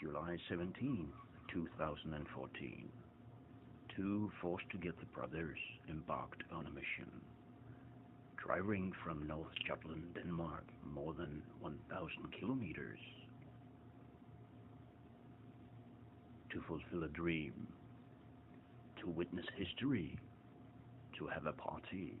July 17, 2014. Two Forced Together brothers embarked on a mission, driving from North Jutland, Denmark, more than 1,000 kilometers, to fulfill a dream, to witness history, to have a party.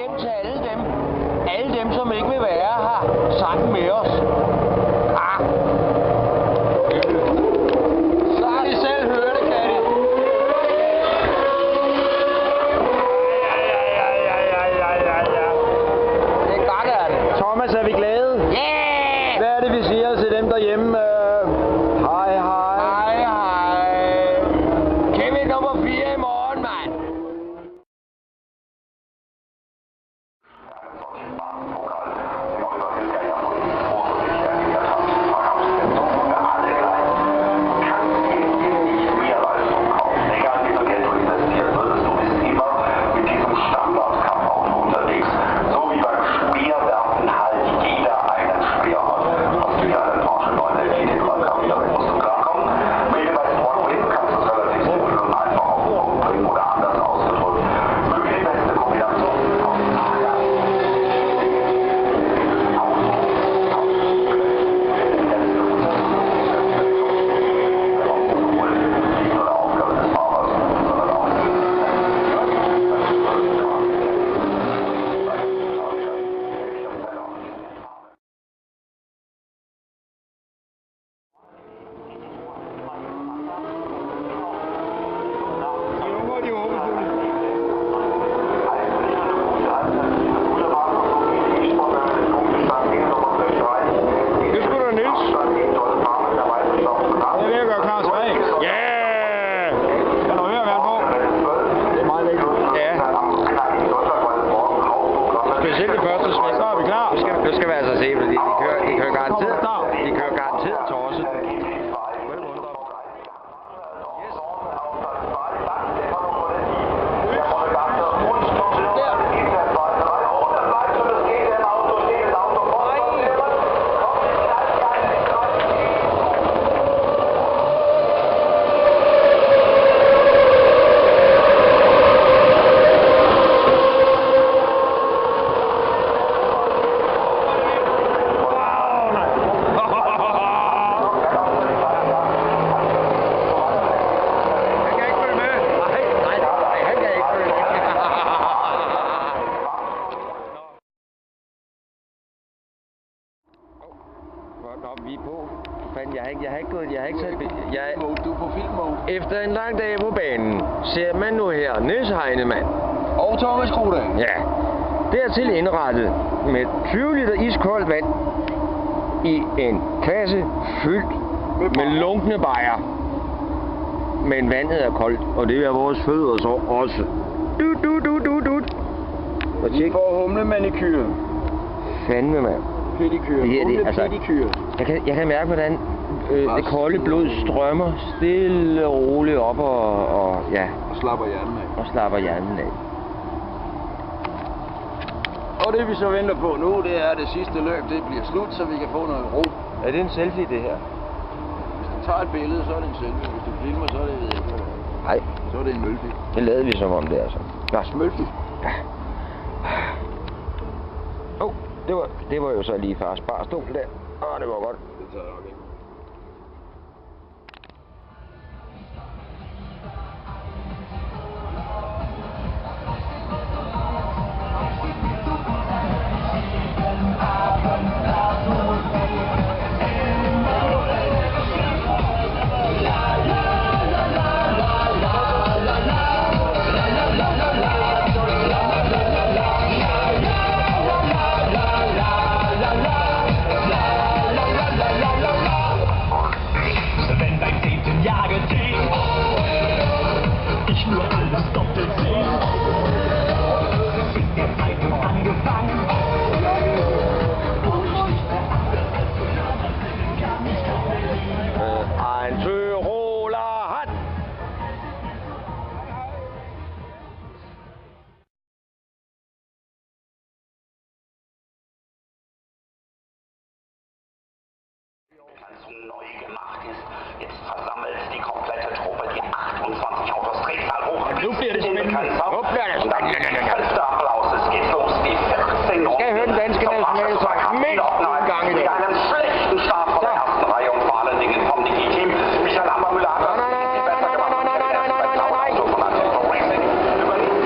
hjem til alle dem, som ikke vil være her sammen med os. Ah. Så har de selv hørt det, kan de. Ja. Det er godt, er det. Thomas, er vi glade? Ja! Yeah! Hvad er det, vi siger til dem derhjemme? Hej. Hej. Kevin nummer 4 i morgen, mand. Nu skal vi altså se, fordi de kører garanteret torset. Vi er på. Fanden, jeg har ikke taget Du er på filmmode. Efter en lang dag på banen, ser man nu her Niels Heinemann. Og Thomas Kruda. Ja. Dertil indrettet med 20 liter iskoldt vand i en kasse fyldt med lunkne bajer. Men vandet er koldt, og det er vores fødder så også. Og Vi får humlemanikyre. Fandme, mand. Pedikyre. Humlepedikyre. Jeg kan mærke, hvordan det kolde blod strømmer stille og roligt op og slapper hjernen af. Og slapper hjernen af. Og det vi så venter på nu, det er det sidste løb, det bliver slut, så vi kan få noget ro. Er det en selfie, det her? Hvis du tager et billede, så er det en selfie. Hvis du filmer, så er det ikke. Nej. Så er det en mølfie. Det lavede vi som om det er så. Nå, smølfie. Ja. Det var jo så lige fars barstol der. Det var godt. Det tager jeg nok ikke. Neu gemacht ist. Jetzt versammelt die komplette Truppe, die 28 Autos Drehzahl hoch. Nu bliver det spændende. Fünfter Applaus, es geht los, die 14 Skal jeg høre den danske nationalsang mindst en gang i dag? Mit einem schlechten Start von der ersten Reihe und vor allen Dingen vom Niki-Team. Michael Hammermüller hat das viel besser gemacht. Von Atletico Racing übernimmt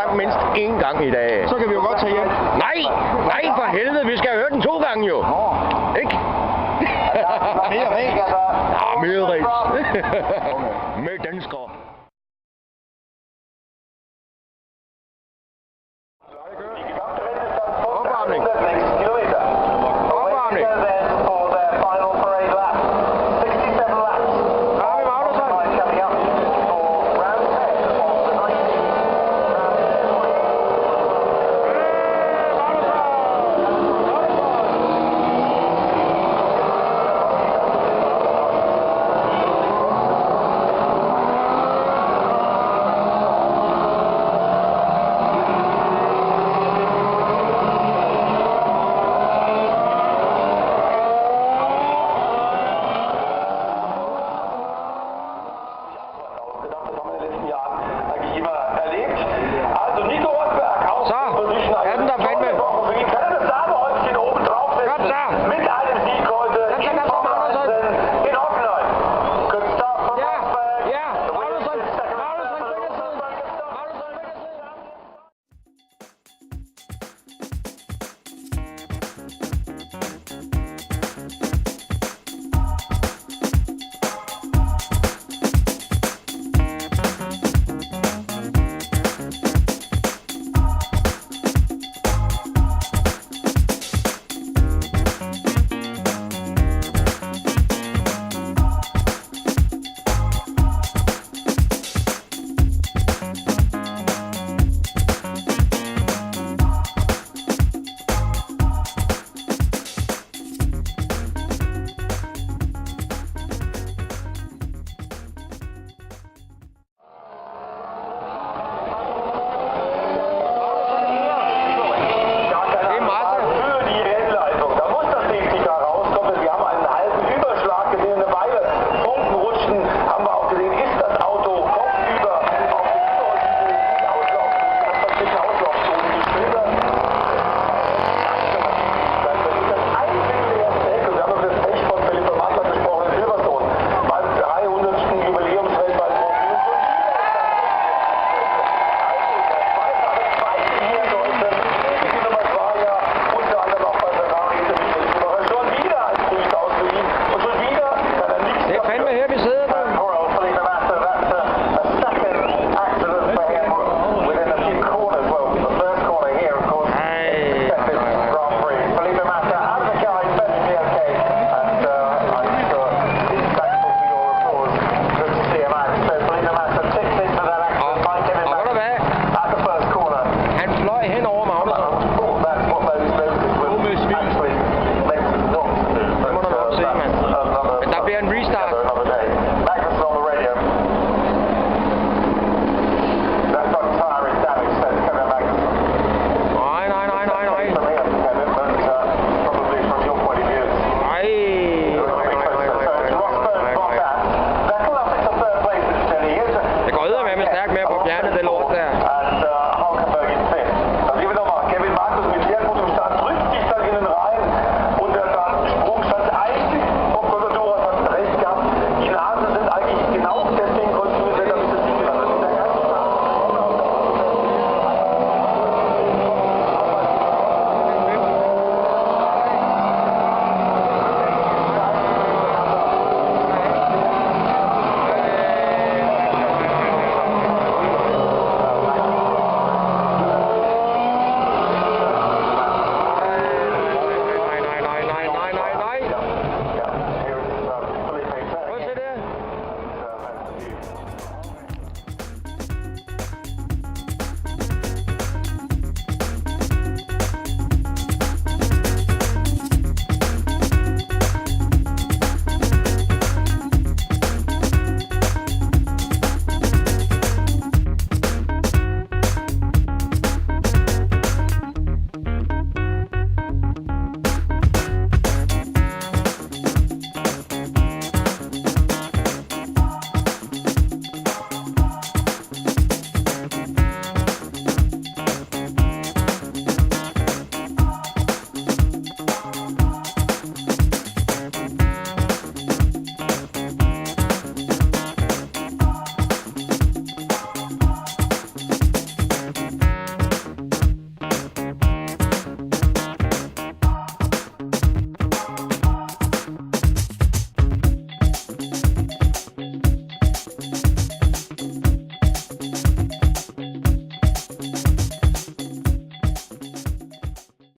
frem mindst én gang i dag. Så kan vi jo godt tage hjem. Nej, for helvede, vi skal have hørt den 2 gange jo. Ikke? Mere ring. Ja, mere rig. Med dansker.